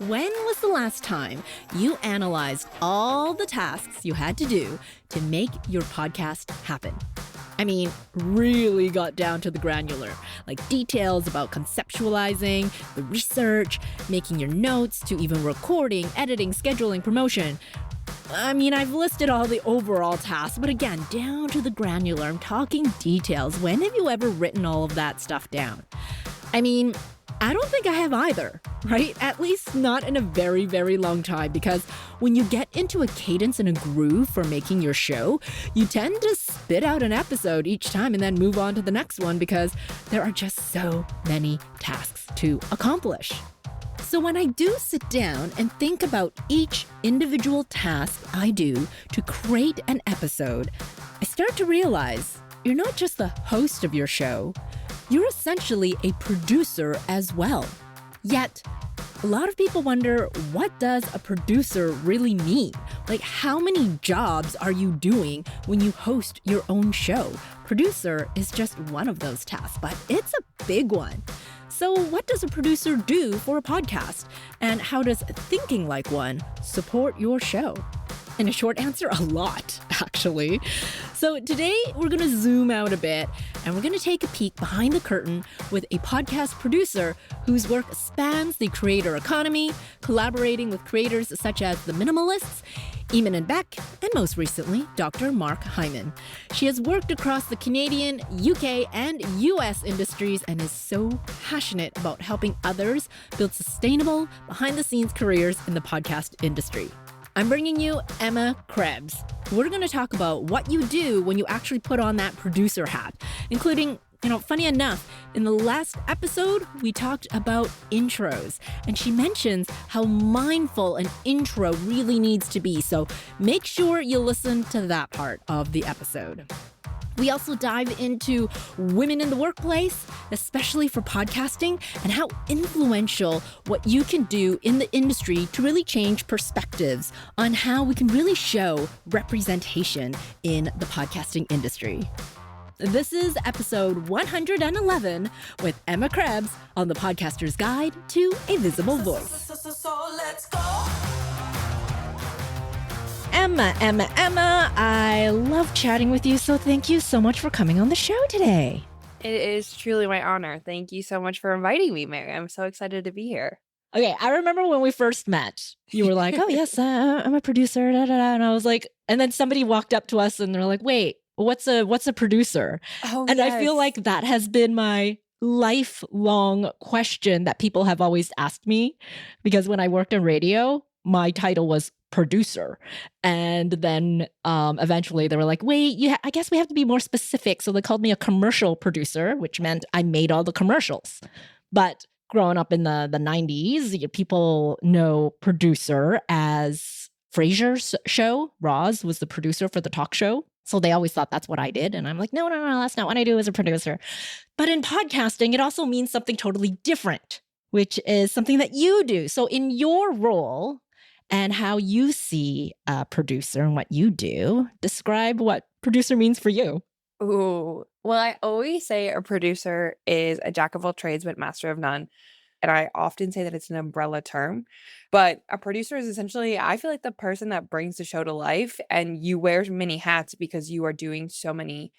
When was the last time you analyzed all the tasks you had to do to make your podcast happen? I mean, really got down to the granular, like details about conceptualizing, the research, making your notes, to even recording, editing, scheduling, promotion. I mean, I've listed all the overall tasks, but again, down to the granular. I'm talking details. When have you ever written all of that stuff down? I mean, I don't think I have either, right? At least not in a very, very long time, because when you get into a cadence and a groove for making your show, you tend to spit out an episode each time and then move on to the next one because there are just so many tasks to accomplish. So when I do sit down and think about each individual task I do to create an episode, I start to realize you're not just the host of your show, you're essentially a producer as well. Yet, a lot of people wonder, what does a producer really mean? Like, how many jobs are you doing when you host your own show? Producer is just one of those tasks, but it's a big one. So what does a producer do for a podcast? And how does thinking like one support your show? And a short answer, a lot, actually. So today we're going to zoom out a bit and we're going to take a peek behind the curtain with a podcast producer whose work spans the creator economy, collaborating with creators such as The Minimalists, Eamon and Beck, and most recently, Dr. Mark Hyman. She has worked across the Canadian, UK, and US industries and is so passionate about helping others build sustainable, behind-the-scenes careers in the podcast industry. I'm bringing you Emma Krebs. We're going to talk about what you do when you actually put on that producer hat, including, funny enough, in the last episode, we talked about intros, and she mentions how mindful an intro really needs to be. So make sure you listen to that part of the episode. We also dive into women in the workplace, especially for podcasting, and how influential what you can do in the industry to really change perspectives on how we can really show representation in the podcasting industry. This is episode 111 with Emma Krebs on the Podcaster's Guide to a Visible Voice. So let's go. Emma, I love chatting with you, so thank you so much for coming on the show today. It is truly my honor. Thank you so much for inviting me, Mary. I'm so excited to be here. Okay, I remember when we first met, you were like, oh yes, I'm a producer, and I was like, and then somebody walked up to us and they're like, wait, what's a producer? Oh, and yes. I feel like that has been my lifelong question that people have always asked me, because when I worked in radio, my title was producer. And then eventually they were like, wait, I guess we have to be more specific. So they called me a commercial producer, which meant I made all the commercials. But growing up in the 90s, people know producer as Frasier's show. Roz was the producer for the talk show. So they always thought that's what I did. And I'm like, no, that's not what I do as a producer. But in podcasting, it also means something totally different, which is something that you do. So in your role and how you see a producer and what you do, describe what producer means for you. Ooh, well, I always say a producer is a jack of all trades, but master of none. And I often say that it's an umbrella term. But a producer is essentially, I feel like, the person that brings the show to life, and you wear many hats because you are doing so many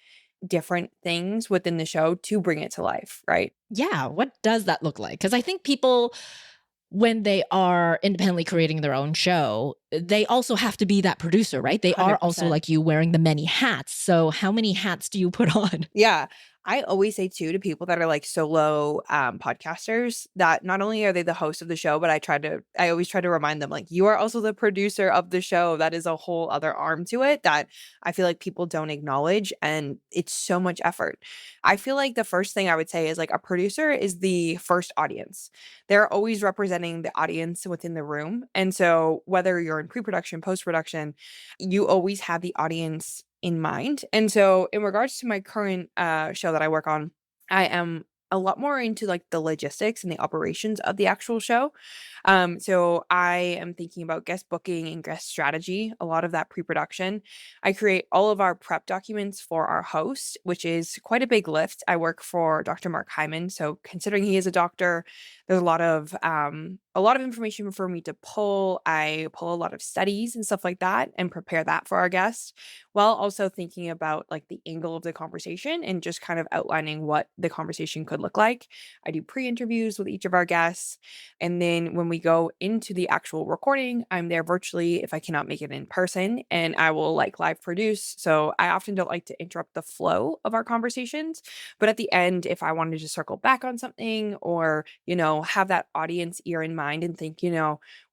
different things within the show to bring it to life, right? Yeah, what does that look like? Because I think people, when they are independently creating their own show, they also have to be that producer, right? They 100%. are also like you, wearing the many hats. So how many hats do you put on? Yeah. I always say too to people that are like solo podcasters that not only are they the host of the show, but I always try to remind them, like, you are also the producer of the show. That is a whole other arm to it that I feel like people don't acknowledge, and it's so much effort. I feel like the first thing I would say is, like, a producer is the first audience. They're always representing the audience within the room. And so whether you're in pre-production, post-production, you always have the audience in mind. And so in regards to my current show that I work on, I am a lot more into like the logistics and the operations of the actual show. So I am thinking about guest booking and guest strategy, a lot of that pre-production. I create all of our prep documents for our host, which is quite a big lift. I work for Dr. Mark Hyman. So considering he is a doctor, there's a lot of a lot of information for me to pull. I pull a lot of studies and stuff like that and prepare that for our guests, while also thinking about like the angle of the conversation and just kind of outlining what the conversation could look like. I do pre-interviews with each of our guests. And then when we go into the actual recording, I'm there virtually if I cannot make it in person, and I will like live produce. So I often don't like to interrupt the flow of our conversations. But at the end, if I wanted to circle back on something or, have that audience ear in mind and think,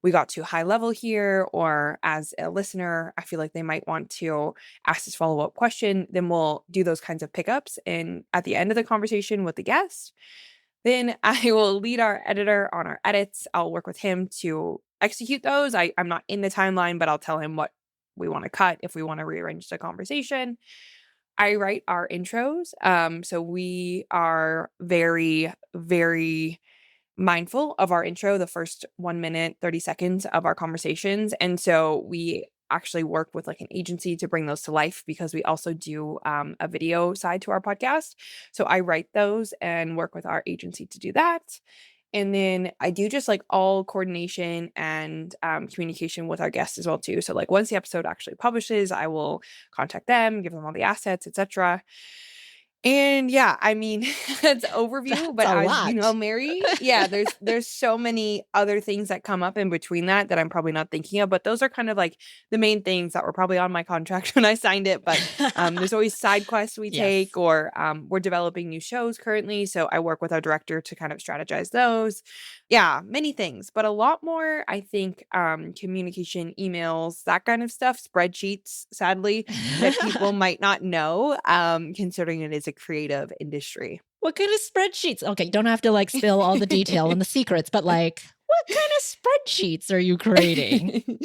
we got too high level here, or as a listener, I feel like they might want to ask this follow-up question, then we'll do those kinds of pickups. And at the end of the conversation with the guest, then I will lead our editor on our edits. I'll work with him to execute those. I'm not in the timeline, but I'll tell him what we want to cut if we want to rearrange the conversation. I write our intros. So we are very, very mindful of our intro, the first 1 minute, 30 seconds of our conversations. And so we actually work with like an agency to bring those to life, because we also do a video side to our podcast. So I write those and work with our agency to do that. And then I do just like all coordination and communication with our guests as well too. So like once the episode actually publishes, I will contact them, give them all the assets, etc. And yeah, I mean, that's overview, but That's a as you know, lot. Mary, yeah, there's so many other things that come up in between that I'm probably not thinking of, but those are kind of like the main things that were probably on my contract when I signed it. But there's always side quests we Yes. take, or we're developing new shows currently, so I work with our director to kind of strategize those. Yeah, many things, but a lot more, I think, communication, emails, that kind of stuff, spreadsheets, sadly, that people might not know, considering it is a creative industry. What kind of spreadsheets? Okay, don't have to like spill all the detail and the secrets, but like, what kind of spreadsheets are you creating?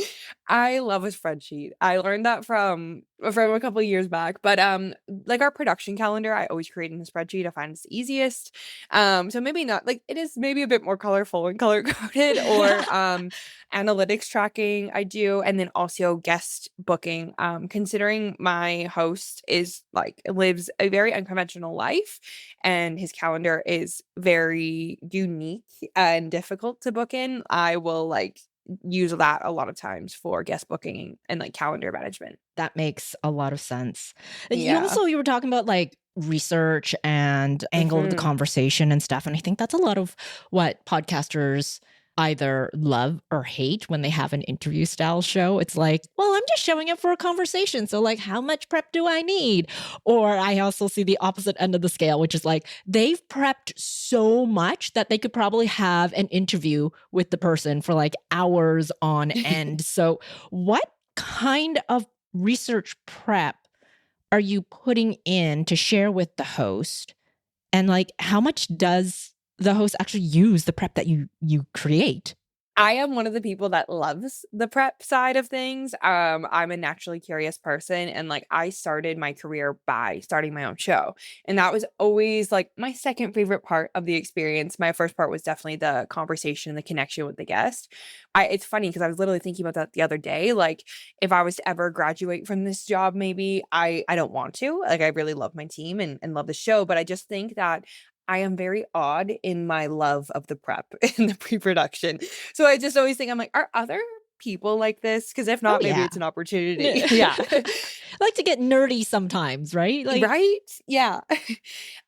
I love a spreadsheet. I learned that from a couple of years back. But like our production calendar, I always create in a spreadsheet. I find it's the easiest. So maybe not like it is maybe a bit more colorful and color coded, or analytics tracking I do, and then also guest booking. Considering my host is like lives a very unconventional life, and his calendar is very unique and difficult to book in, I will like use that a lot of times for guest booking and like calendar management. That makes a lot of sense. Yeah. You were talking about like research and angle of the Mhm. conversation and stuff. And I think that's a lot of what podcasters either love or hate when they have an interview style show. It's like, well, I'm just showing up for a conversation. So, like, how much prep do I need? Or I also see the opposite end of the scale, which is like they've prepped so much that they could probably have an interview with the person for like hours on end. So, what kind of research prep are you putting in to share with the host? And like, how much does the host actually use the prep that you create? I am one of the people that loves the prep side of things. I'm a naturally curious person, and like I started my career by starting my own show. And that was always like my second favorite part of the experience. My first part was definitely the conversation and the connection with the guest. It's funny because I was literally thinking about that the other day. Like if I was to ever graduate from this job, maybe I don't want to. Like I really love my team and love the show, but I just think that I am very odd in my love of the prep in the pre-production. So I just always think I'm like, are other people like this? Because if Oh not, maybe yeah. it's an opportunity. Yeah. I like to get nerdy sometimes, right? Like, Right? Yeah.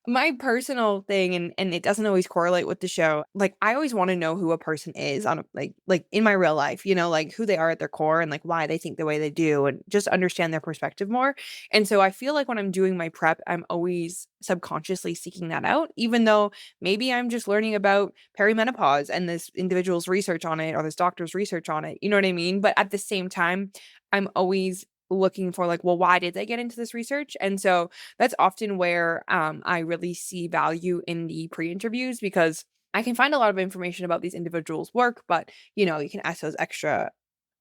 My personal thing, and it doesn't always correlate with the show. Like I always want to know who a person is on a, like in my real life, like who they are at their core and like why they think the way they do, and just understand their perspective more. And so I feel like when I'm doing my prep, I'm always subconsciously seeking that out, even though maybe I'm just learning about perimenopause and this individual's research on it or this doctor's research on it. You know what I mean? But at the same time, I'm always looking for like, well, why did they get into this research? And so that's often where I really see value in the pre-interviews, because I can find a lot of information about these individuals' work, but you can ask those extra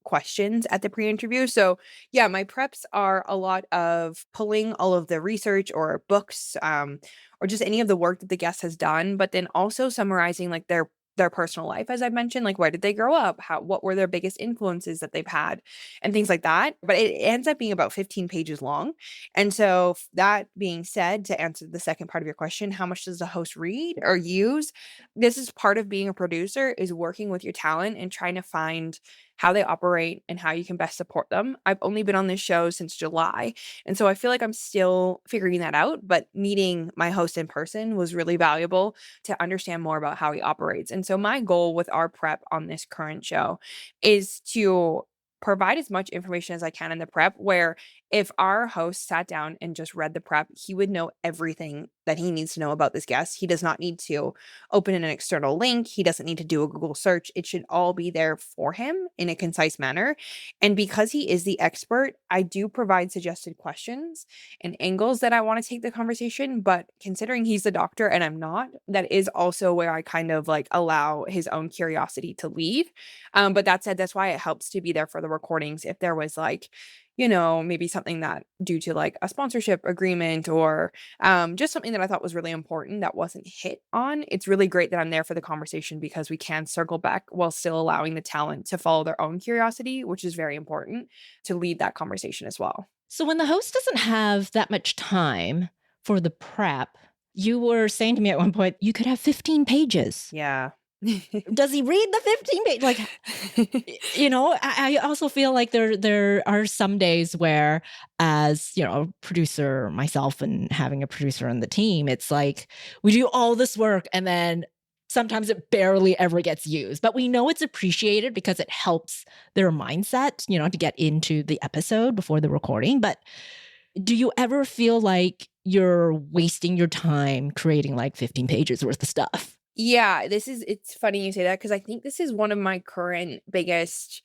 questions at the pre-interview. So yeah, my preps are a lot of pulling all of the research or books, or just any of the work that the guest has done, but then also summarizing like their their personal life, as I mentioned, like where did they grow up? What were their biggest influences that they've had and things like that. But it ends up being about 15 pages long. And so that being said, to answer the second part of your question, how much does the host read or use? This is part of being a producer, is working with your talent and trying to find how they operate and how you can best support them. I've only been on this show since July, and so I feel like I'm still figuring that out, but meeting my host in person was really valuable to understand more about how he operates. And so my goal with our prep on this current show is to provide as much information as I can in the prep, where if our host sat down and just read the prep, he would know everything that he needs to know about this guest. He does not need to open an external link. He doesn't need to do a Google search. It should all be there for him in a concise manner. And because he is the expert, I do provide suggested questions and angles that I want to take the conversation. But considering he's the doctor and I'm not, that is also where I kind of like allow his own curiosity to lead. But that said, that's why it helps to be there for the recordings. If there was like, maybe something that due to like a sponsorship agreement or just something that I thought was really important that wasn't hit on, it's really great that I'm there for the conversation because we can circle back while still allowing the talent to follow their own curiosity, which is very important to lead that conversation as well. So when the host doesn't have that much time for the prep, you were saying to me at one point, you could have 15 pages. Yeah. Does he read the 15 page? Like, I also feel like there are some days where, as a producer myself and having a producer on the team, it's like we do all this work and then sometimes it barely ever gets used, but we know it's appreciated because it helps their mindset, to get into the episode before the recording. But do you ever feel like you're wasting your time creating like 15 pages worth of stuff? Yeah, it's funny you say that because I think this is one of my current biggest,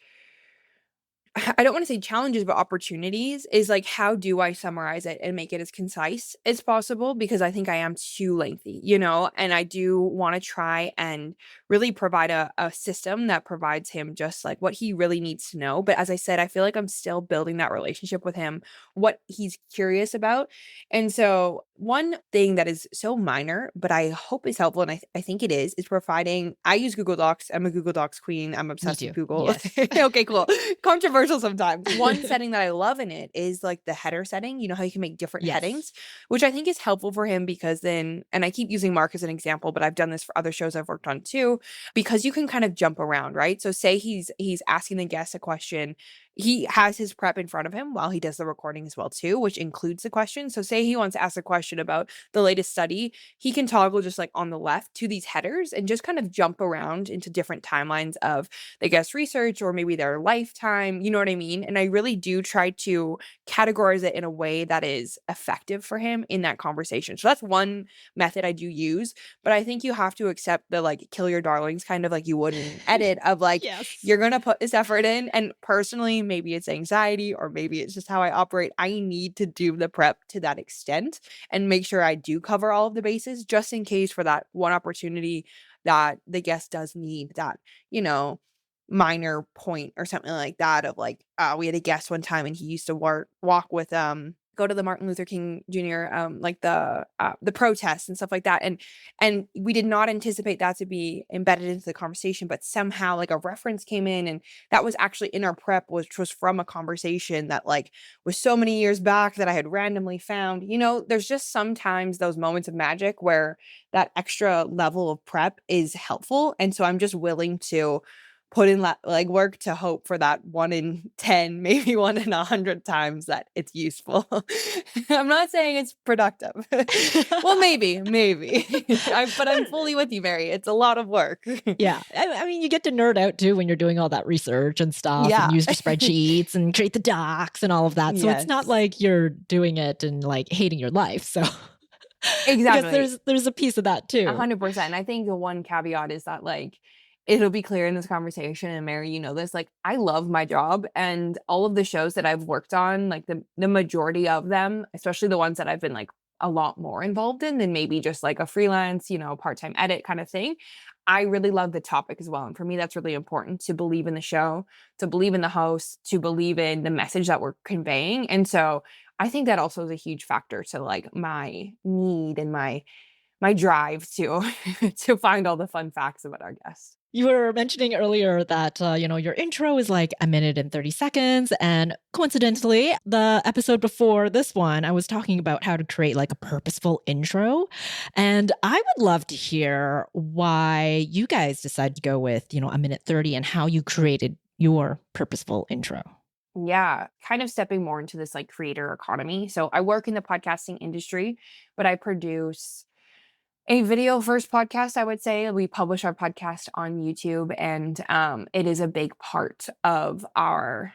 I don't want to say challenges, but opportunities is like, how do I summarize it and make it as concise as possible? Because I think I am too lengthy, and I do want to try and really provide a system that provides him just like what he really needs to know. But as I said, I feel like I'm still building that relationship with him, what he's curious about. And so one thing that is so minor, but I hope is helpful, and I think it is providing, I use Google Docs. I'm a Google Docs queen. I'm obsessed with Google. Yes. Okay, cool. Controversial sometimes. One setting that I love in it is like the header setting. You know how you can make different headings, which I think is helpful for him because then, and I keep using Mark as an example, but I've done this for other shows I've worked on too, because you can kind of jump around, right? So say he's asking the guest a question. He has his prep in front of him while he does the recording as well too, which includes the question. So say he wants to ask a question about the latest study, he can toggle just like on the left to these headers and just kind of jump around into different timelines of the guest research or maybe their lifetime, you know what I mean? And I really do try to categorize it in a way that is effective for him in that conversation. So that's one method I do use, but I think you have to accept the like kill your darlings kind of like you would in an edit of like, you're going to put this effort in. And personally, maybe it's anxiety or maybe it's just how I operate. I need to do the prep to that extent and make sure I do cover all of the bases just in case for that one opportunity that the guest does need that, minor point or something like that of like, we had a guest one time and he used to walk with, go to the Martin Luther King Jr. Like the protests and stuff like that. And we did not anticipate that to be embedded into the conversation, but somehow like a reference came in and that was actually in our prep, which was from a conversation that like was so many years back that I had randomly found. There's just sometimes those moments of magic where that extra level of prep is helpful. And so I'm just willing to put in like work to hope for that 1 in 10, maybe 1 in 100 times that it's useful. I'm not saying it's productive. Well, maybe, but I'm fully with you, Mary. It's a lot of work. Yeah. I mean, you get to nerd out too when you're doing all that research and stuff and use the spreadsheets and create the docs and all of that. So it's not like you're doing it and like hating your life. So exactly. Because there's a piece of that too. 100%. And I think the one caveat is that like, it'll be clear in this conversation, and Mary, you know this, like I love my job and all of the shows that I've worked on, like the majority of them, especially the ones that I've been like a lot more involved in than maybe just like a freelance, part-time edit kind of thing. I really love the topic as well. And for me, that's really important to believe in the show, to believe in the host, to believe in the message that we're conveying. And so I think that also is a huge factor to like my need and my my drive to to find all the fun facts about our guests. You were mentioning earlier that, your intro is like a minute and 30 seconds. And coincidentally, the episode before this one, I was talking about how to create like a purposeful intro. And I would love to hear why you guys decided to go with, a minute 30 and how you created your purposeful intro. Yeah, kind of stepping more into this like creator economy. So I work in the podcasting industry, but I produce a video first podcast, I would say. We publish our podcast on YouTube, and it is a big part of our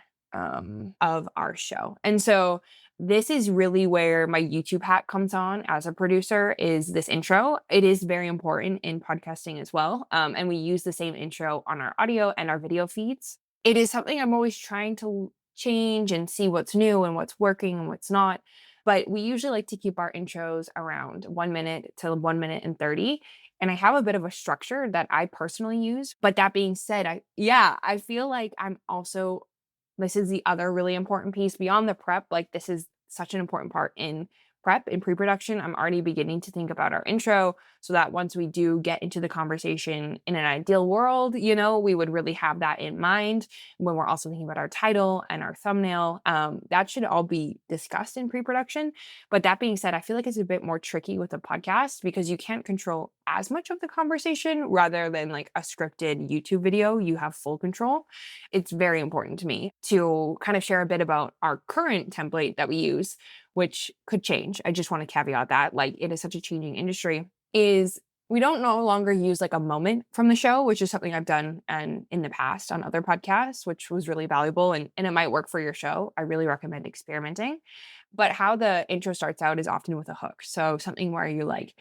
show. And so this is really where my YouTube hat comes on as a producer, is this intro. It is very important in podcasting as well. And we use the same intro on our audio and our video feeds. It is something I'm always trying to change and see what's new and what's working and what's not. But we usually like to keep our intros around 1 minute to 1 minute and 30. And I have a bit of a structure that I personally use. But that being said, I feel like this is the other really important piece beyond the prep. Like, this is such an important part in prep, in pre-production. I'm already beginning to think about our intro so that once we do get into the conversation, in an ideal world, we would really have that in mind when we're also thinking about our title and our thumbnail. That should all be discussed in pre-production. But that being said, I feel like it's a bit more tricky with a podcast because you can't control as much of the conversation rather than like a scripted YouTube video. You have full control. It's very important to me to kind of share a bit about our current template that we use, which could change. I just want to caveat that, like, it is such a changing industry, is we don't no longer use like a moment from the show, which is something I've done and in the past on other podcasts, which was really valuable, and it might work for your show. I really recommend experimenting. But how the intro starts out is often with a hook. So something where you like,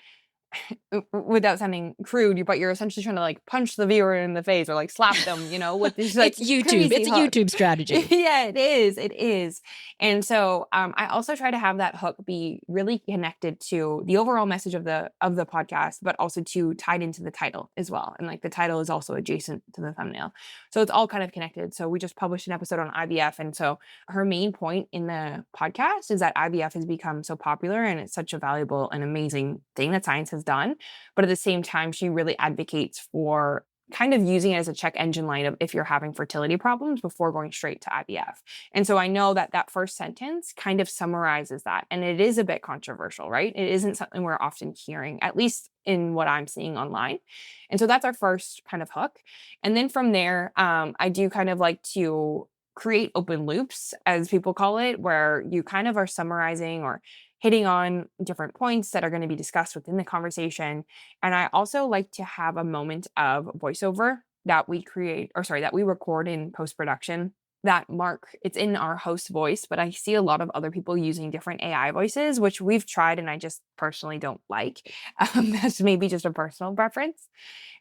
without sounding crude, but you're essentially trying to like punch the viewer in the face or like slap them, with this like It's YouTube. It's a hook. YouTube strategy. Yeah, it is. It is. And so I also try to have that hook be really connected to the overall message of the podcast, but also to tied into the title as well. And like the title is also adjacent to the thumbnail. So it's all kind of connected. So we just published an episode on IVF. And so her main point in the podcast is that IVF has become so popular and it's such a valuable and amazing thing that science has done. But at the same time, she really advocates for kind of using it as a check engine light of if you're having fertility problems before going straight to IVF. And so I know that that first sentence kind of summarizes that. And it is a bit controversial, right? It isn't something we're often hearing, at least in what I'm seeing online. And so that's our first kind of hook. And then from there, I do kind of like to create open loops, as people call it, where you kind of are summarizing or hitting on different points that are going to be discussed within the conversation. And I also like to have a moment of voiceover that we record in post-production. It's in our host voice, but I see a lot of other people using different AI voices, which we've tried and I just personally don't like. That's maybe just a personal preference,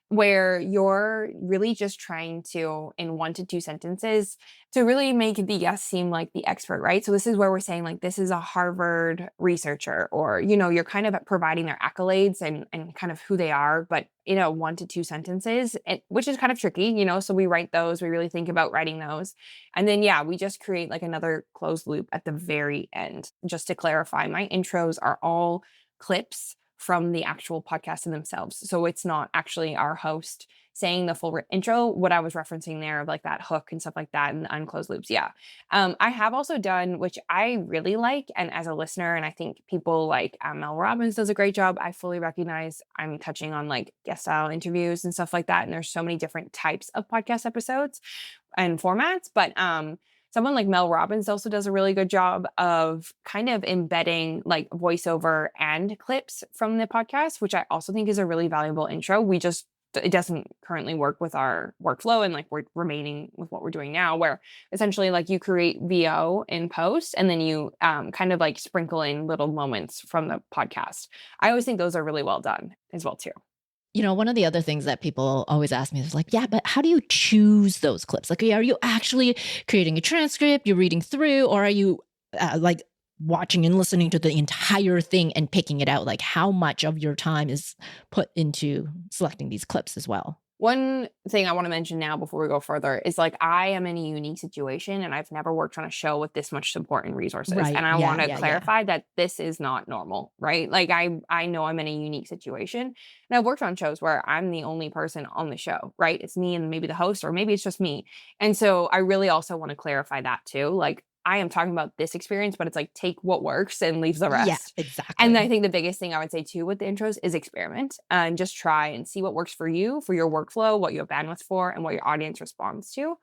where you're really just trying to, in 1 to 2 sentences, to really make the guest seem like the expert, right? So this is where we're saying like, this is a Harvard researcher, or, you're kind of providing their accolades and kind of who they are, but 1 to 2 sentences, which is kind of tricky, so we write those, we really think about writing those. And then, we just create like another closed loop at the very end. Just to clarify, my intros are all clips from the actual podcast in themselves. So it's not actually our host saying the full intro, what I was referencing there of like that hook and stuff like that and the unclosed loops. Yeah. I have also done, which I really like, and as a listener, and I think people like Mel Robbins does a great job. I fully recognize I'm touching on like guest style interviews and stuff like that. And there's so many different types of podcast episodes and formats, but someone like Mel Robbins also does a really good job of kind of embedding like voiceover and clips from the podcast, which I also think is a really valuable intro. It doesn't currently work with our workflow, and like we're remaining with what we're doing now, where essentially like you create VO in post and then you kind of like sprinkle in little moments from the podcast. I always think those are really well done as well too. One of the other things that people always ask me is like, yeah, but how do you choose those clips? Like, are you actually creating a transcript, you're reading through, or are you like watching and listening to the entire thing and picking it out? Like, how much of your time is put into selecting these clips as well? One thing I want to mention now before we go further is like I am in a unique situation and I've never worked on a show with this much support and resources. Right. And I Yeah, want to yeah, yeah. clarify that this is not normal, right? Like I know I'm in a unique situation. And I've worked on shows where I'm the only person on the show, right? It's me and maybe the host, or maybe it's just me. And so I really also want to clarify that too. Like I am talking about this experience, but it's like take what works and leave the Yeah, rest. And I exactly. think the biggest thing I would say too with the intros is experiment and just try and see what works for you, for your workflow, what you have bandwidth for, and what your audience responds to.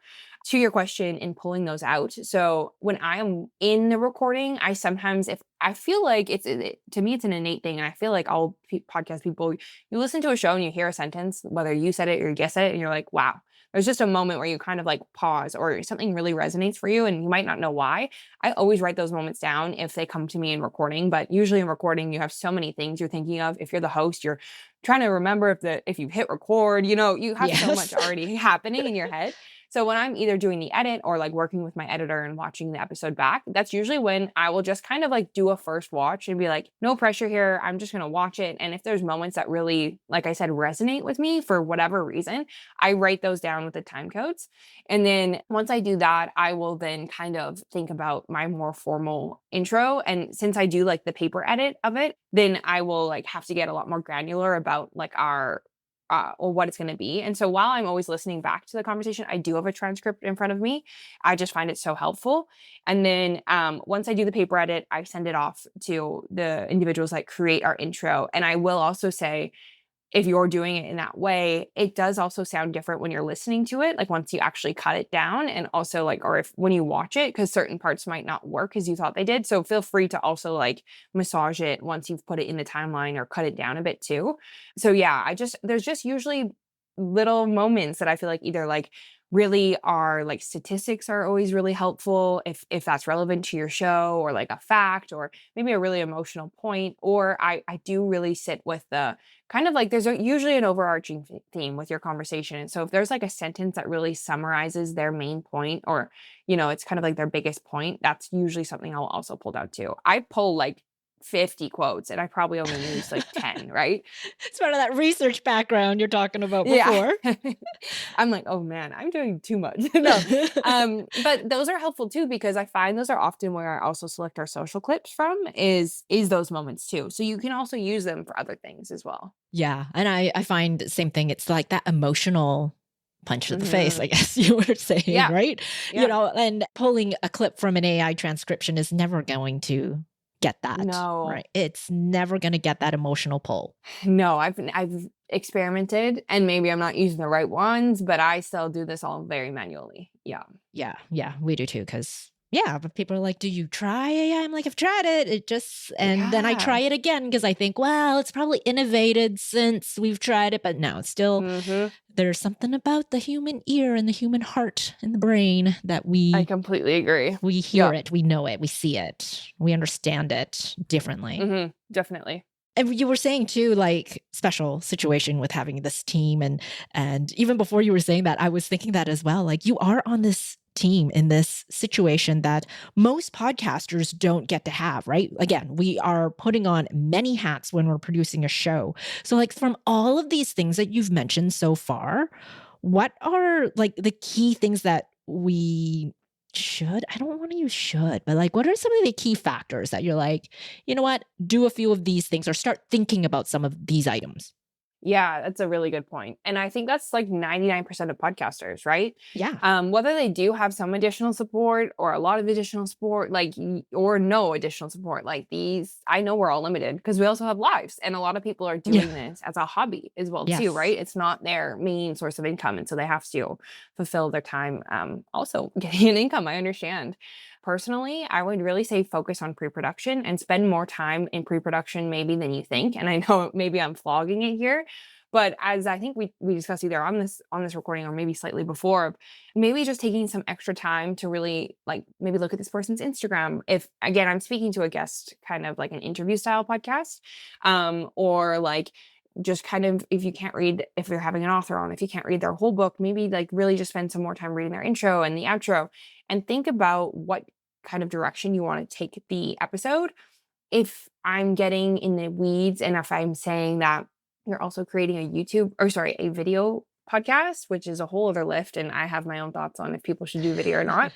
To your question in pulling those out. So when I am in the recording, I sometimes, if I feel like to me, it's an innate thing. And I feel like all podcast people, you listen to a show and you hear a sentence, whether you said it or you guess it, and you're like, wow, there's just a moment where you kind of like pause or something really resonates for you and you might not know why. I always write those moments down if they come to me in recording, but usually in recording, you have so many things you're thinking of. If you're the host, you're trying to remember if you hit record, you have so Yes. much already happening in your head. So when I'm either doing the edit or like working with my editor and watching the episode back, that's usually when I will just kind of like do a first watch and be like, no pressure here. I'm just going to watch it. And if there's moments that really, like I said, resonate with me for whatever reason, I write those down with the time codes. And then once I do that, I will then kind of think about my more formal intro. And since I do like the paper edit of it, then I will like have to get a lot more granular about like our or what it's going to be. And so while I'm always listening back to the conversation, I do have a transcript in front of me. I just find it so helpful. And then once I do the paper edit, I send it off to the individuals that create our intro. And I will also say, if you're doing it in that way, it does also sound different when you're listening to it, like once you actually cut it down, and also like, or if when you watch it, because certain parts might not work as you thought they did. So feel free to also like massage it once you've put it in the timeline or cut it down a bit too. So yeah, there's just usually little moments that I feel like either like really are like statistics are always really helpful if that's relevant to your show, or like a fact, or maybe a really emotional point, or I do really sit with the kind of like there's usually an overarching theme with your conversation. And so if there's like a sentence that really summarizes their main point, or, it's kind of like their biggest point, that's usually something I'll also pull out too. I pull like 50 quotes and I probably only use like 10, right? It's part of that research background you're talking about Yeah. before. I'm like, oh man, I'm doing too much. No. But those are helpful too, because I find those are often where I also select our social clips from is those moments too. So you can also use them for other things as well. Yeah. And I find same thing. It's like that emotional punch to the face, Mhm. I guess you were saying, Yeah. right? Yeah. And pulling a clip from an AI transcription is never going to get that, No. right? It's never going to get that emotional pull. No, I've experimented and maybe I'm not using the right ones, but I still do this all very manually. Yeah. Yeah. Yeah. We do too. Cause yeah, but people are like, do you try AI? I'm like, I've tried it. And then I try Yeah. it again because I think, well, it's probably innovated since we've tried it. But no, it's still, Mhm. there's something about the human ear and the human heart and the brain that I we completely agree. hear Yeah. it, we know it, we see it, we understand it differently. Definitely. And you were saying too, like special situation with having this team, and even before you were saying that, I was thinking that as well. Like you are on this team in this situation that most podcasters don't get to have, right? Again, we are putting on many hats when we're producing a show. So like from all of these things that you've mentioned so far, what are like the key things that we should, I don't want to use should, but like what are some of the key factors that you're like, you know what, do a few of these things or start thinking about some of these items? Yeah, that's a really good point. And I think that's like 99% of podcasters, right? Yeah. Whether they do have some additional support or a lot of additional support, like, or no additional support, like these, I know we're all limited because we also have lives. And a lot of people are Yeah. doing this as a hobby as well, too, Yes. right? It's not their main source of income. And so they have to fulfill their time also getting an income. I understand. Personally, I would really say focus on pre-production and spend more time in pre-production maybe than you think. And I know maybe I'm flogging it here, but as I think we discussed either on this recording or maybe slightly before, maybe just taking some extra time to really like maybe look at this person's Instagram. If again, I'm speaking to a guest, kind of like an interview style podcast, or like just kind of if you can't read, if you're having an author on, if you can't read their whole book, maybe like really just spend some more time reading their intro and the outro and think about what kind of direction you want to take the episode. If I'm getting in the weeds and if I'm saying that you're also creating a video podcast, which is a whole other lift. And I have my own thoughts on if people should do video or not.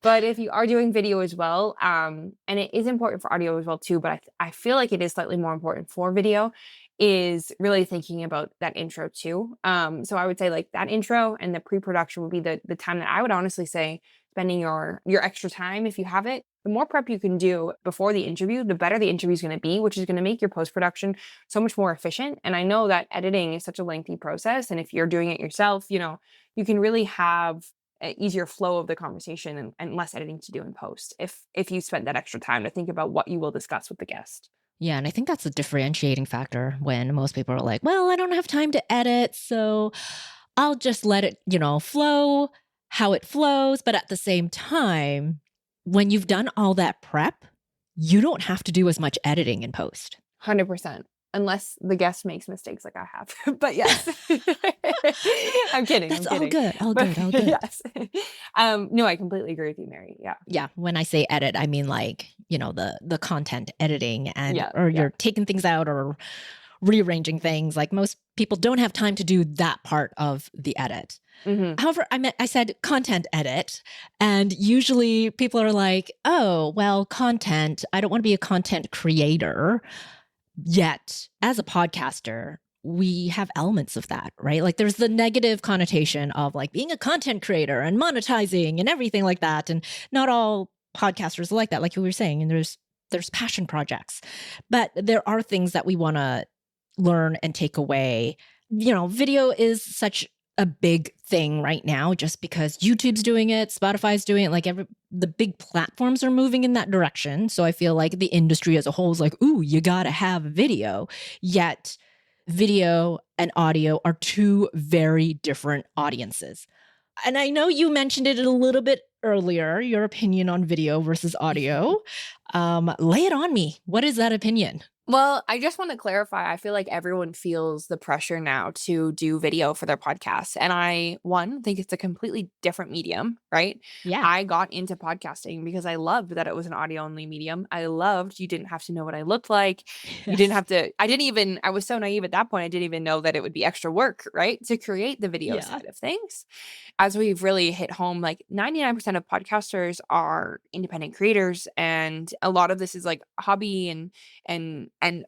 But if you are doing video as well, and it is important for audio as well too, but I feel like it is slightly more important for video, is really thinking about that intro too. So I would say like that intro and the pre-production would be the time that I would honestly say spending your extra time if you have it. The more prep you can do before the interview, the better the interview is going to be, which is going to make your post-production so much more efficient. And I know that editing is such a lengthy process. And if you're doing it yourself, you can really have an easier flow of the conversation and less editing to do in post if you spend that extra time to think about what you will discuss with the guest. Yeah, and I think that's a differentiating factor when most people are like, well, I don't have time to edit, so I'll just let it, flow how it flows. But at the same time, when you've done all that prep, you don't have to do as much editing in post. 100%. Unless the guest makes mistakes like I have. But yes. I'm kidding. That's I'm kidding. all good. Yes. No, I completely agree with you, Mary. Yeah. Yeah. When I say edit, I mean like, the content editing or you're taking things out or rearranging things. Like most people don't have time to do that part of the edit. Mm-hmm. However, I said content edit, and usually people are like, oh, well, content, I don't want to be a content creator. Yet, as a podcaster, we have elements of that, right? Like there's the negative connotation of like being a content creator and monetizing and everything like that. And not all podcasters are like that, like you were saying. And there's passion projects. But there are things that we want to learn and take away. Video is such a big thing right now just because YouTube's doing it, Spotify's doing it, like the big platforms are moving in that direction. So I feel like the industry as a whole is like, ooh, you got to have video. Yet video and audio are two very different audiences. And I know you mentioned it a little bit earlier, your opinion on video versus audio. Lay it on me. What is that opinion? Well, I just want to clarify. I feel like everyone feels the pressure now to do video for their podcasts. And I, think it's a completely different medium, right? Yeah. I got into podcasting because I loved that it was an audio only medium. I loved you didn't have to know what I looked like. You didn't have to, I was so naive at that point. I didn't even know that it would be extra work, right? To create the video side of things. As we've really hit home, like 99% of podcasters are independent creators. And a lot of this is like hobby and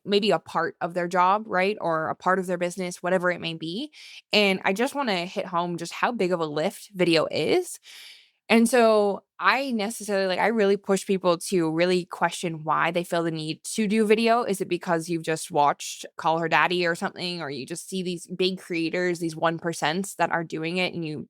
maybe a part of their job, right? Or a part of their business, whatever it may be. And I just want to hit home just how big of a lift video is. And so I really push people to really question why they feel the need to do video. Is it because you've just watched Call Her Daddy or something, or you just see these big creators, these 1% that are doing it and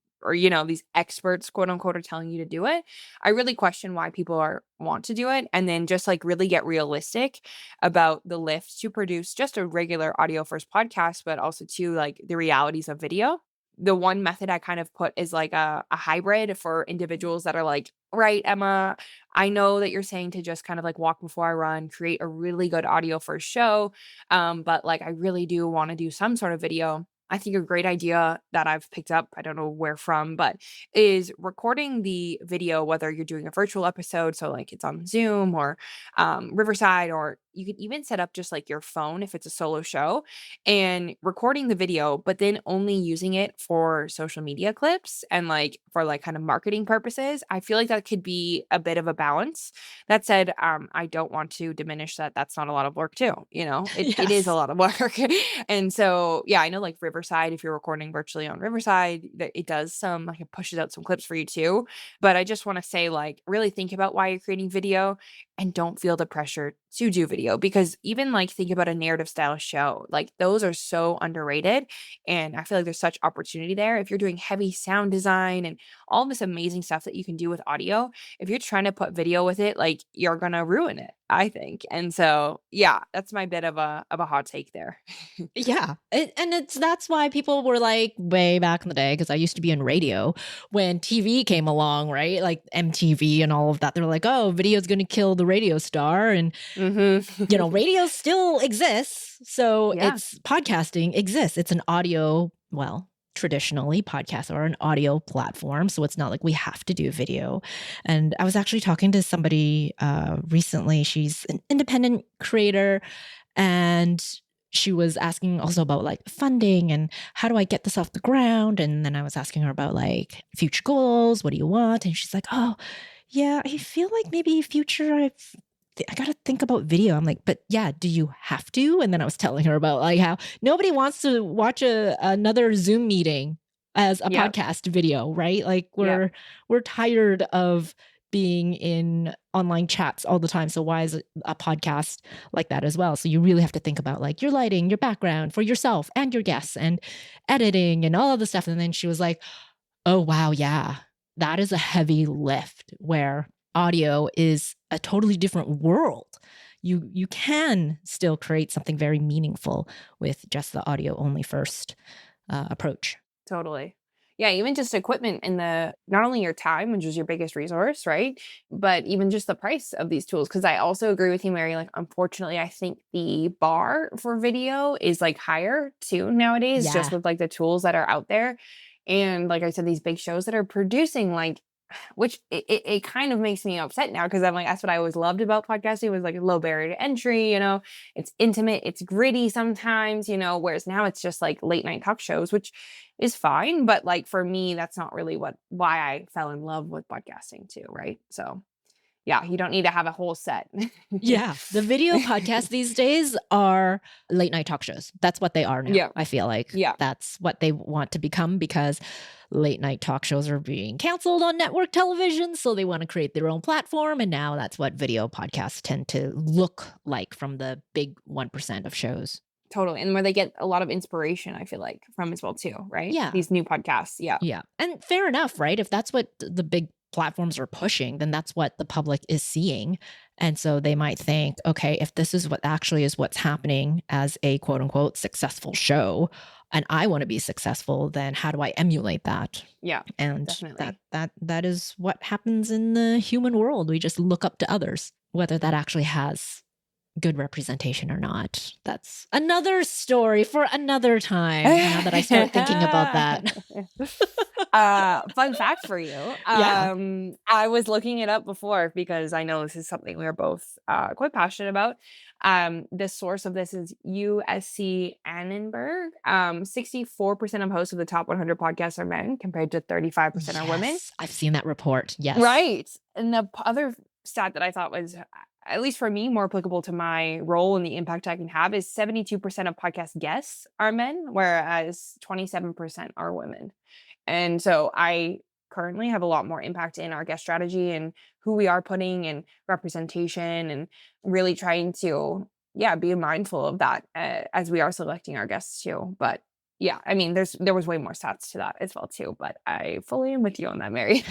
these experts, quote unquote, are telling you to do it? I really question why people want to do it. And then just like really get realistic about the lift to produce just a regular audio first podcast, but also to like the realities of video. The one method I kind of put is like a hybrid for individuals that are like, right, Emma, I know that you're saying to just kind of like walk before I run, create a really good audio first show. But like, I really do want to do some sort of video. I think a great idea that I've picked up, I don't know where from, but is recording the video, whether you're doing a virtual episode, so like it's on Zoom or Riverside, or you can even set up just like your phone if it's a solo show and recording the video, but then only using it for social media clips and like for like kind of marketing purposes. I feel like that could be a bit of a balance. That said, I don't want to diminish that. That's not a lot of work too. It is a lot of work. And so, yeah, I know like Riverside, if you're recording virtually on Riverside, that it does it pushes out some clips for you too. But I just want to say, like, really think about why you're creating video and don't feel the pressure to do video, because even like think about a narrative style show, like those are so underrated. And I feel like there's such opportunity there. If you're doing heavy sound design and all this amazing stuff that you can do with audio, if you're trying to put video with it, like you're going to ruin it, I think. And so, yeah, that's my bit of a hot take there. Yeah. That's why people were like way back in the day, because I used to be in radio when TV came along, right? Like MTV and all of that. They're like, oh, video is going to kill the radio star. And, radio still exists. So it's podcasting exists. It's an audio, traditionally podcasts are an audio platform. So it's not like we have to do video. And I was actually talking to somebody recently. She's an independent creator, and she was asking also about like funding and how do I get this off the ground? And then I was asking her about like future goals. What do you want? And she's like, oh, yeah, I feel like maybe future I got to think about video. I'm like, but yeah, do you have to? And then I was telling her about like how nobody wants to watch another Zoom meeting as a Yep. podcast video, right? Like Yep. we're tired of being in online chats all the time. So why is a podcast like that as well? So you really have to think about like your lighting, your background for yourself and your guests and editing and all of the stuff. And then she was like, oh, wow, yeah, that is a heavy lift where audio is a totally different world. You can still create something very meaningful with just the audio only first approach. Totally. Yeah, even just equipment and not only your time, which is your biggest resource, right? But even just the price of these tools. Cause I also agree with you, Mary. Like, unfortunately, I think the bar for video is like higher too nowadays, just Yeah. with like the tools that are out there. And like I said, these big shows that are producing like, which it kind of makes me upset now because I'm like, that's what I always loved about podcasting was like a low barrier to entry, it's intimate, it's gritty sometimes, whereas now it's just like late night talk shows, which is fine. But like for me, that's not really why I fell in love with podcasting too. Right. So yeah, you don't need to have a whole set. Yeah. The video podcasts these days are late night talk shows. That's what they are now. Yeah. I feel like Yeah. that's what they want to become because late night talk shows are being canceled on network television. So they want to create their own platform. And now that's what video podcasts tend to look like from the big 1% of shows. Totally. And where they get a lot of inspiration, I feel like, from as well too, right? Yeah. These new podcasts. Yeah. Yeah. And fair enough, right? If that's what the big platforms are pushing, then that's what the public is seeing. And so they might think, okay, if this is what actually is what's happening as a quote unquote successful show, and I want to be successful, then how do I emulate that? Yeah. And definitely. that is what happens in the human world. We just look up to others, whether that actually has good representation or not. That's another story for another time. Now that I start thinking about that. Fun fact for you. Yeah. I was looking it up before because I know this is something we're both quite passionate about. The source of this is USC Annenberg. 64% of hosts of the top 100 podcasts are men compared to 35% are women. Yes, I've seen that report. Yes. Right. And the other stat that I thought was, at least for me, more applicable to my role and the impact I can have is 72% of podcast guests are men, whereas 27% are women. And so I currently have a lot more impact in our guest strategy and who we are putting and representation and really trying to, be mindful of that as we are selecting our guests too. But yeah, I mean, there was way more stats to that as well too, but I fully am with you on that, Mary.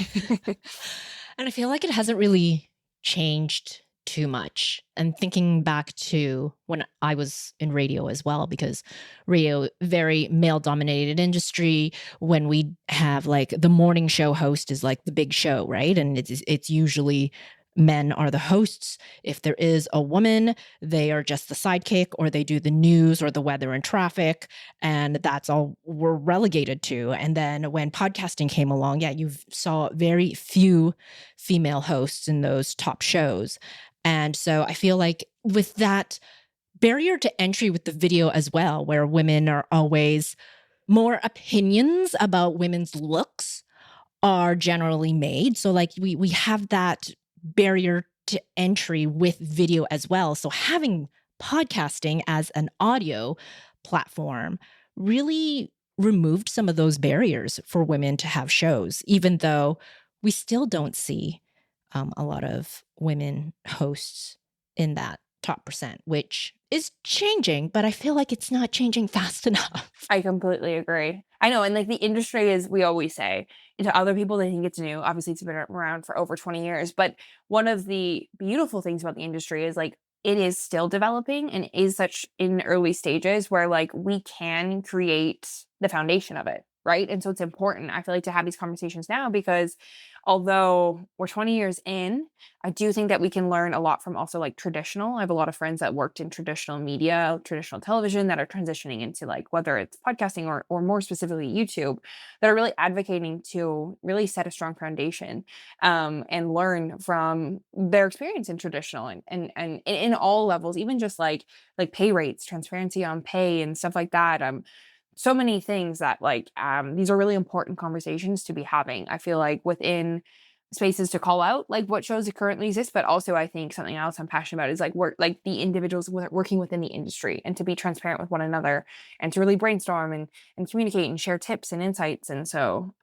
And I feel like it hasn't really changed too much. And thinking back to when I was in radio as well, because radio, very male dominated industry, when we have like the morning show host is like the big show, right? And it's usually men are the hosts. If there is a woman, they are just the sidekick, or they do the news or the weather and traffic. And that's all we're relegated to. And then when podcasting came along, you saw very few female hosts in those top shows. And so I feel like with that barrier to entry with the video as well, where women are always more opinions about women's looks are generally made. So like we have that barrier to entry with video as well. So having podcasting as an audio platform really removed some of those barriers for women to have shows, even though we still don't see a lot of women hosts in that top percent, which is changing, but I feel like it's not changing fast enough. I completely agree. I know. And like the industry is, we always say, and to other people, they think it's new. Obviously, it's been around for over 20 years. But one of the beautiful things about the industry is like it is still developing and is such in early stages where like we can create the foundation of it. right? And so it's important, I feel like, to have these conversations now, because although we're 20 years in, I do think that we can learn a lot from also like traditional. I have a lot of friends that worked in traditional media, traditional television, that are transitioning into like whether it's podcasting or more specifically YouTube, that are really advocating to really set a strong foundation and learn from their experience in traditional and in all levels, even just like pay rates, transparency on pay and stuff like that. So many things that like these are really important conversations to be having, I feel like, within spaces to call out like what shows currently exist. But also I think something else I'm passionate about is like work, like the individuals working within the industry, and to be transparent with one another and to really brainstorm and communicate and share tips and insights. And so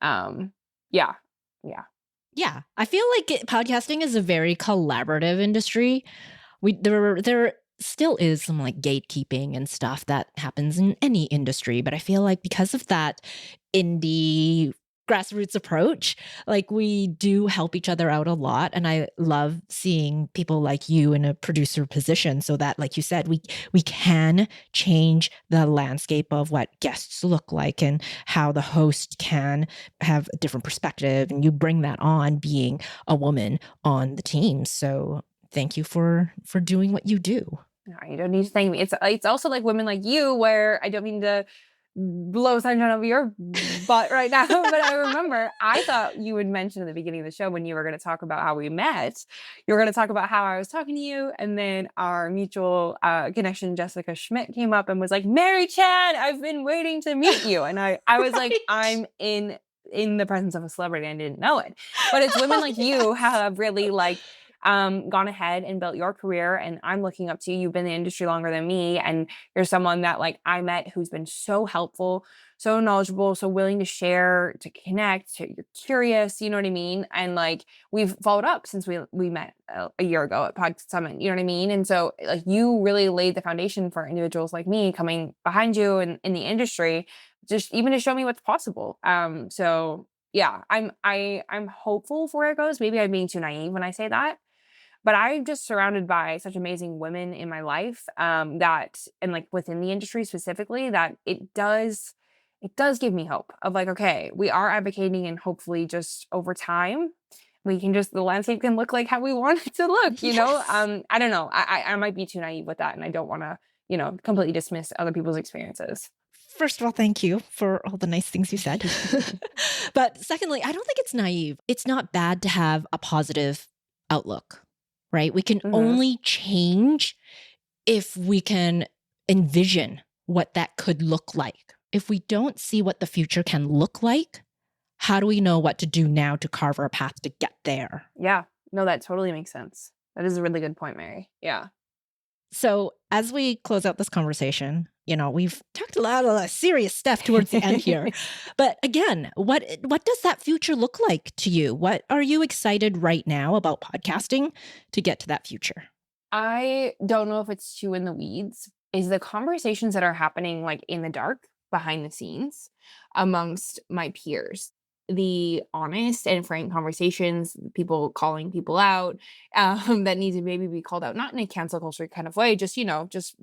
yeah. Yeah, I feel like podcasting is a very collaborative industry. There still is some like gatekeeping and stuff that happens in any industry, but I feel like because of that indie grassroots approach, like we do help each other out a lot. And I love seeing people like you in a producer position, so that, like you said, we can change the landscape of what guests look like and how the host can have a different perspective. And you bring that on being a woman on the team. So thank you for doing what you do. No, you don't need to thank me. It's also like women like you, where I don't mean to blow sunshine over your butt right now, but I remember I thought you would mention at the beginning of the show, when you were going to talk about how we met, you were going to talk about how I was talking to you, and then our mutual connection, Jessica Schmidt, came up and was like, "Mary Chan, I've been waiting to meet you," and I was like, I'm in the presence of a celebrity. I didn't know it, but it's women like you have really like gone ahead and built your career, and I'm looking up to you. You've been in the industry longer than me, and you're someone that like I met who's been so helpful, so knowledgeable, so willing to share, to connect, you're curious, you know what I mean? And like we've followed up since we met a year ago at Pod Summit, you know what I mean? And so like you really laid the foundation for individuals like me coming behind you in the industry, just even to show me what's possible. So yeah, I'm hopeful for where it goes. Maybe I'm being too naive when I say that, but I'm just surrounded by such amazing women in my life, that, and like within the industry specifically, that it does give me hope of like, okay, we are advocating, and hopefully just over time, we can just, the landscape can look like how we want it to look, you know? Yes. I don't know. I might be too naive with that, and I don't want to, completely dismiss other people's experiences. First of all, thank you for all the nice things you said. But secondly, I don't think it's naive. It's not bad to have a positive outlook, right? We can only change if we can envision what that could look like. If we don't see what the future can look like, how do we know what to do now to carve our path to get there? Yeah, no, that totally makes sense. That is a really good point, Mary. Yeah. So as we close out this conversation, we've talked a lot of serious stuff towards the end here. But again, what does that future look like to you? What are you excited right now about podcasting to get to that future? I don't know if it's too in the weeds. Is the conversations that are happening like in the dark, behind the scenes, amongst my peers. The honest and frank conversations, people calling people out, that need to maybe be called out, not in a cancel culture kind of way, just,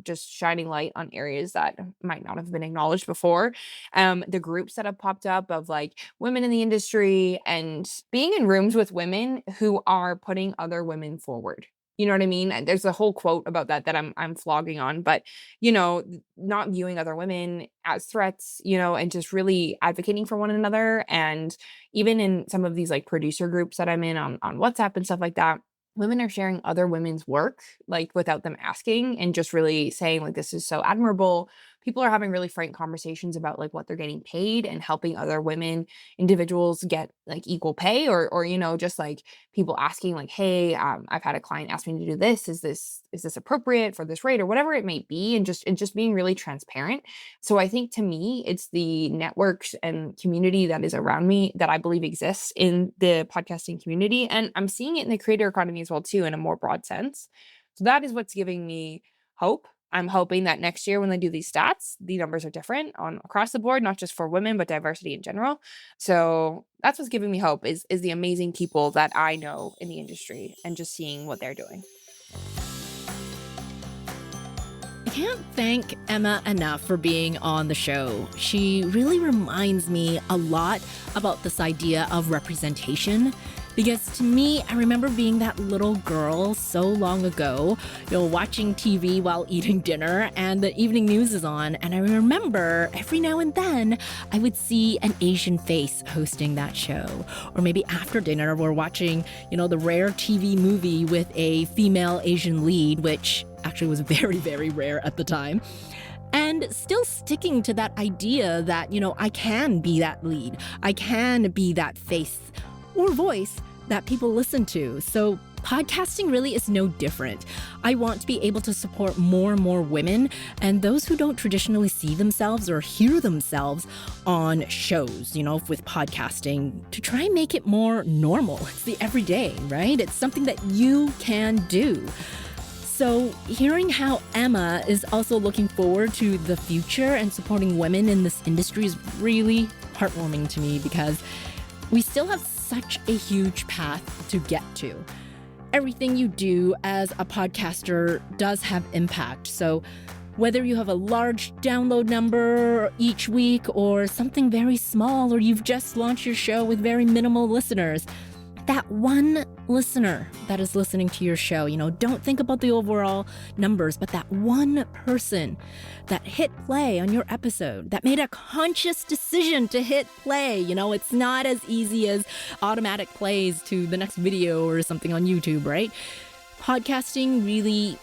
just shining light on areas that might not have been acknowledged before. The groups that have popped up of like women in the industry, and being in rooms with women who are putting other women forward. You know what I mean? And there's a whole quote about that I'm flogging on, but not viewing other women as threats, and just really advocating for one another. And even in some of these like producer groups that I'm in on WhatsApp and stuff like that, women are sharing other women's work, like without them asking, and just really saying like, this is so admirable. People are having really frank conversations about like what they're getting paid, and helping other women, individuals, get like equal pay, or just like people asking like, hey, I've had a client ask me to do this. Is this appropriate for this rate, or whatever it may be, and just being really transparent. So I think to me, it's the networks and community that is around me that I believe exists in the podcasting community, and I'm seeing it in the creator economy as well too, in a more broad sense. So that is what's giving me hope. I'm hoping that next year when they do these stats, the numbers are different across the board, not just for women, but diversity in general. So that's what's giving me hope, is the amazing people that I know in the industry, and just seeing what they're doing. can't thank Emma enough for being on the show. She really reminds me a lot about this idea of representation. Because to me, I remember being that little girl so long ago, watching TV while eating dinner and the evening news is on. And I remember every now and then I would see an Asian face hosting that show. Or maybe after dinner, we're watching, the rare TV movie with a female Asian lead, which actually was very, very rare at the time. And still sticking to that idea that, I can be that lead. I can be that face or voice that people listen to. So podcasting really is no different. I want to be able to support more and more women and those who don't traditionally see themselves or hear themselves on shows, with podcasting, to try and make it more normal. It's the everyday, right? It's something that you can do. So hearing how Emma is also looking forward to the future and supporting women in this industry is really heartwarming to me, because we still have such a huge path to get to. Everything you do as a podcaster does have impact. So whether you have a large download number each week or something very small, or you've just launched your show with very minimal listeners, that one listener that is listening to your show, don't think about the overall numbers, but that one person that hit play on your episode, that made a conscious decision to hit play. It's not as easy as automatic plays to the next video or something on YouTube, right? Podcasting really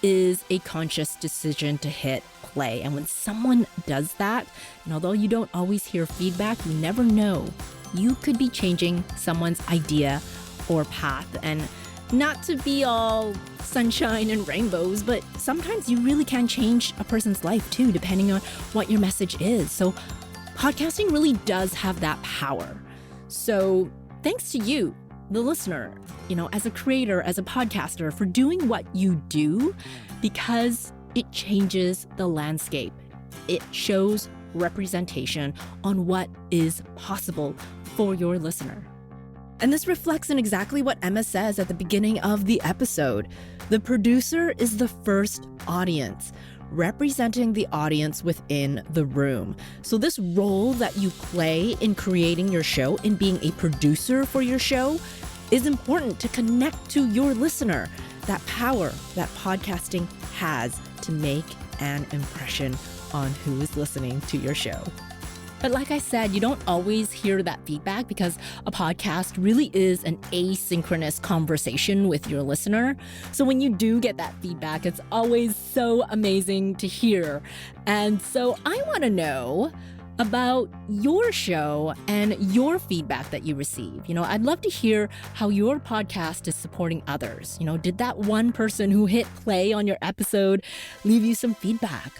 is a conscious decision to hit play. And when someone does that, and although you don't always hear feedback, you never know, you could be changing someone's idea or path. And not to be all sunshine and rainbows, but sometimes you really can change a person's life too, depending on what your message is. So podcasting really does have that power. So thanks to you, the listener, as a creator, as a podcaster, for doing what you do, because it changes the landscape. It shows representation on what is possible for your listener. And this reflects in exactly what Emma says at the beginning of the episode. The producer is the first audience, representing the audience within the room. So this role that you play in creating your show, in being a producer for your show, is important to connect to your listener. That power that podcasting has to make an impression on who is listening to your show. But like I said, you don't always hear that feedback, because a podcast really is an asynchronous conversation with your listener. So when you do get that feedback, it's always so amazing to hear. And so I want to know about your show and your feedback that you receive. I'd love to hear how your podcast is supporting others. Did that one person who hit play on your episode leave you some feedback?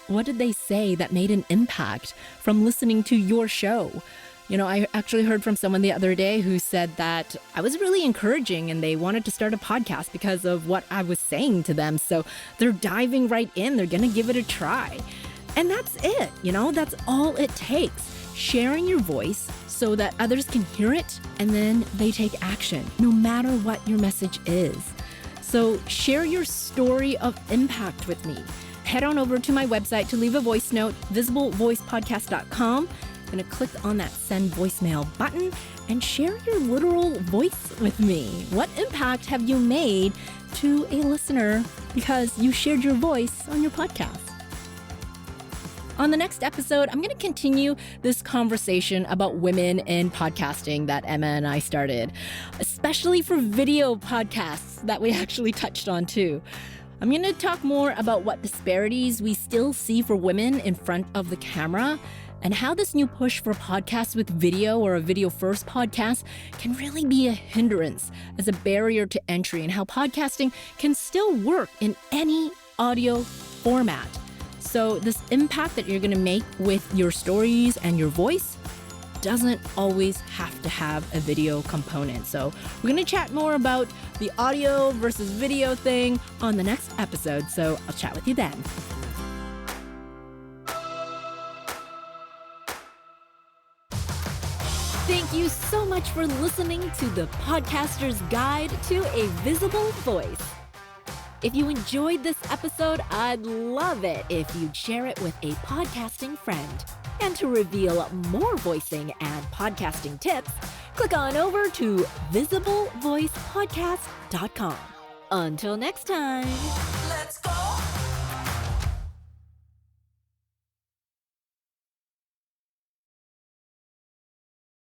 What did they say that made an impact from listening to your show? I actually heard from someone the other day who said that I was really encouraging and they wanted to start a podcast because of what I was saying to them. So they're diving right in. They're going to give it a try. And that's it. That's all it takes. Sharing your voice so that others can hear it and then they take action, no matter what your message is. So share your story of impact with me. Head on over to my website to leave a voice note, visiblevoicepodcast.com. I'm going to click on that send voicemail button and share your literal voice with me. What impact have you made to a listener because you shared your voice on your podcast? On the next episode, I'm going to continue this conversation about women in podcasting that Emma and I started, especially for video podcasts that we actually touched on too. I'm going to talk more about what disparities we still see for women in front of the camera, and how this new push for podcasts with video or a video-first podcast can really be a hindrance as a barrier to entry, and how podcasting can still work in any audio format. So this impact that you're going to make with your stories and your voice doesn't always have to have a video component. So we're going to chat more about the audio versus video thing on the next episode. So I'll chat with you then. Thank you so much for listening to the Podcaster's Guide to a Visible Voice. If you enjoyed this episode, I'd love it if you'd share it with a podcasting friend. And to reveal more voicing and podcasting tips, click on over to visiblevoicepodcast.com. Until next time. Let's go.